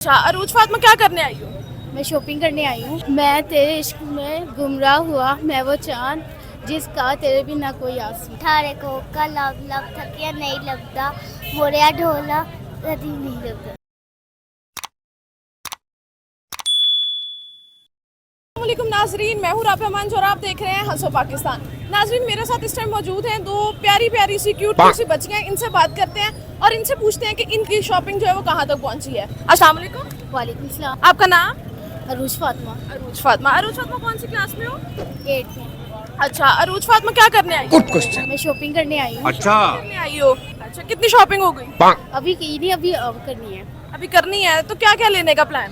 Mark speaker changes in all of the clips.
Speaker 1: अच्छा अरूज फातिमा क्या करने आई हो?
Speaker 2: मैं शॉपिंग करने आई हूँ। मैं तेरे इश्क में गुमराह हुआ, मैं वो चांद जिसका तेरे बिना कोई आसमां।
Speaker 3: थारे को का लव लव थकिया नहीं लगता, मोरिया ढोला कभी नहीं लगता।
Speaker 1: अस्सलामुअलैकुम नाजरीन, मैं हूँ राबिया मंज और आप देख रहे हैं हंसो पाकिस्तान। नाजरीन मेरे साथ इस टाइम मौजूद हैं दो प्यारी प्यारी सी क्यूट सी बच्चियाँ। इनसे बात करते हैं और इनसे पूछते हैं कि इनकी शॉपिंग जो है वो कहाँ तक पहुँची है। अस्सलाम वालेकुम।
Speaker 2: वालेकुम सलाम।
Speaker 1: आपका नाम?
Speaker 2: अरूज फातिमा।
Speaker 1: अरूज फातिमा। अरूज फातिमा कौन सी क्लास में हो?
Speaker 2: 8 में।
Speaker 1: अच्छा अरूज फातिमा क्या करने आई हो?
Speaker 2: मैं शॉपिंग करने आई हूँ।
Speaker 4: अच्छा
Speaker 1: करने आई हो? अच्छा कितनी शॉपिंग हो गई?
Speaker 2: अभी की नहीं, अभी अब करनी है।
Speaker 1: अभी करनी है तो क्या क्या लेने का प्लान?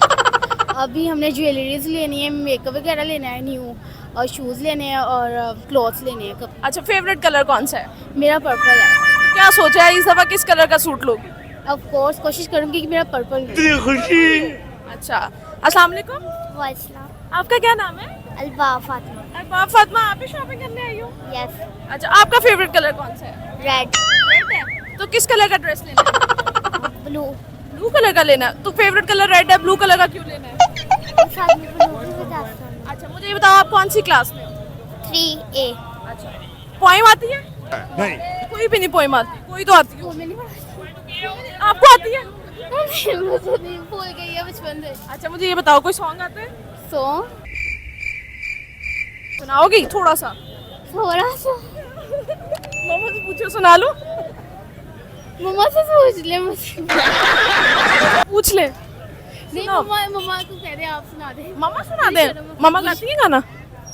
Speaker 2: अभी हमने ज्वेलरीज लेनी है, मेकअप वगैरह लेना है न्यू, और शूज़ लेने हैं और क्लॉथ्स लेने हैं।
Speaker 1: अच्छा फेवरेट कलर कौन सा है?
Speaker 2: मेरा पर्पल है।
Speaker 1: तो क्या सोचा है इस दफा किस कलर का सूट लोगी?
Speaker 2: ऑफ कोर्स कोशिश करूँगी कि मेरा पर्पल हो।
Speaker 4: इतनी खुशी।
Speaker 1: अच्छा अस्सलाम वालेकुम।
Speaker 3: वालेकुम।
Speaker 1: आपका क्या नाम है?
Speaker 3: अलबा फातिमा।
Speaker 1: अरबाब फातिमा, आप भी शॉपिंग करने आई हो?
Speaker 3: यस।
Speaker 1: अच्छा आपका फेवरेट कलर कौन सा है?
Speaker 3: रेड।
Speaker 1: रेड है। तो किस कलर का ड्रेस लेना है?
Speaker 3: ब्लू।
Speaker 1: ब्लू कलर का लेना है। तो फेवरेट कलर रेड है, ब्लू कलर का क्यों लेना है?
Speaker 3: साथ में ब्लू भी बता सकता
Speaker 1: अच्छा मुझे ये बताओ आप कौन सी क्लास में हो?
Speaker 3: हूँ। 3A।
Speaker 1: अच्छा पोइम आती है?
Speaker 4: नहीं
Speaker 1: कोई भी नहीं पोइम आती, कोई तो आती
Speaker 2: वो
Speaker 1: है।
Speaker 2: मैंने पढ़ा।
Speaker 1: आपको आती है?
Speaker 2: मुझे नहीं, भूल गई है बचपन से।
Speaker 1: अच्छा मुझे ये बताओ कोई सॉन्ग आता है?
Speaker 2: सॉन्ग
Speaker 1: सुनाओगी थोड़ा सा?
Speaker 2: थोड़ा सा
Speaker 1: मम्मा से पूछो सुना लो।
Speaker 2: मम्मा से पूछ ले मुझे।
Speaker 1: पूछ ले।
Speaker 2: नहीं
Speaker 1: सुनाओ।
Speaker 2: मम्मा को कह दे, आप सुना दे।
Speaker 1: मम्मा सुना दे। मम्मा गाती है गाना?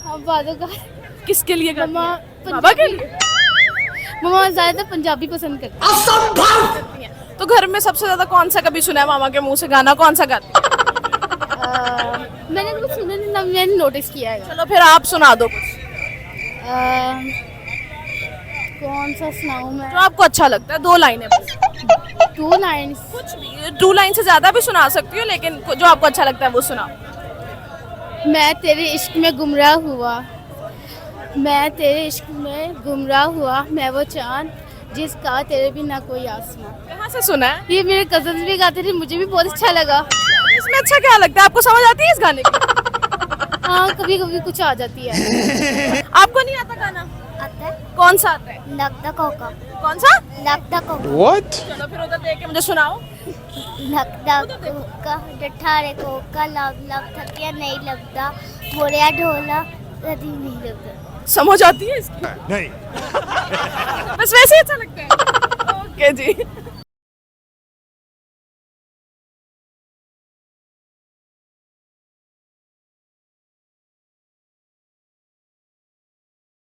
Speaker 2: हाँ बादों का।
Speaker 1: किसके लिए गाती
Speaker 2: मम्मा
Speaker 1: है? बाबा के लिए?
Speaker 2: मम्मा ज्यादातर पंजाबी पसंद करती
Speaker 1: करती हैं। तो घर में सबसे ज्यादा कौन सा कभी सुना है मामा के मुंह से गाना, कौन सा गाती है?
Speaker 2: मैंने कुछ सुना नहीं ना, मैंने नोटिस किया है।
Speaker 1: चलो फिर आप सुना दो कुछ
Speaker 2: कौन सा सुनाऊं मैं?
Speaker 1: जो आपको अच्छा लगता है, 2 लाइनें बस।
Speaker 2: 2 लाइन्स।
Speaker 1: कुछ भी 2 लाइन से ज्यादा भी सुना सकती हो, लेकिन जो आपको अच्छा लगता है वो सुनाओ।
Speaker 2: मैं तेरे इश्क में गुमराह हुआ, मैं तेरे इश्क में गुमराह हुआ, मैं वो चांद जिसका तेरे बिना कोई आसमां।
Speaker 1: कहाँ से सुना है?
Speaker 2: ये मेरे कजन्स भी गाते थे, मुझे भी बहुत अच्छा लगा।
Speaker 1: इसमें अच्छा क्या लगता है? आपको समझ आती है इस गाने की?
Speaker 2: हाँ कभी कभी कुछ आ जाती है।
Speaker 1: आपको नहीं आता गाना?
Speaker 3: आता है।
Speaker 1: कौन सा आता है?
Speaker 3: लगता कोका।
Speaker 1: कौन सा?
Speaker 3: लगता कोका।
Speaker 4: व्हाट
Speaker 1: चलो फिर उधर देख के मुझे सुनाओ।
Speaker 3: लगता कोका डठारे को का लव लव थकिया नहीं लगता, मोरिया ढोला कभी नहीं लगता।
Speaker 1: समझ आती है इसकी?
Speaker 4: नहीं
Speaker 1: बस वैसे ही अच्छा लगता है। ओके जी।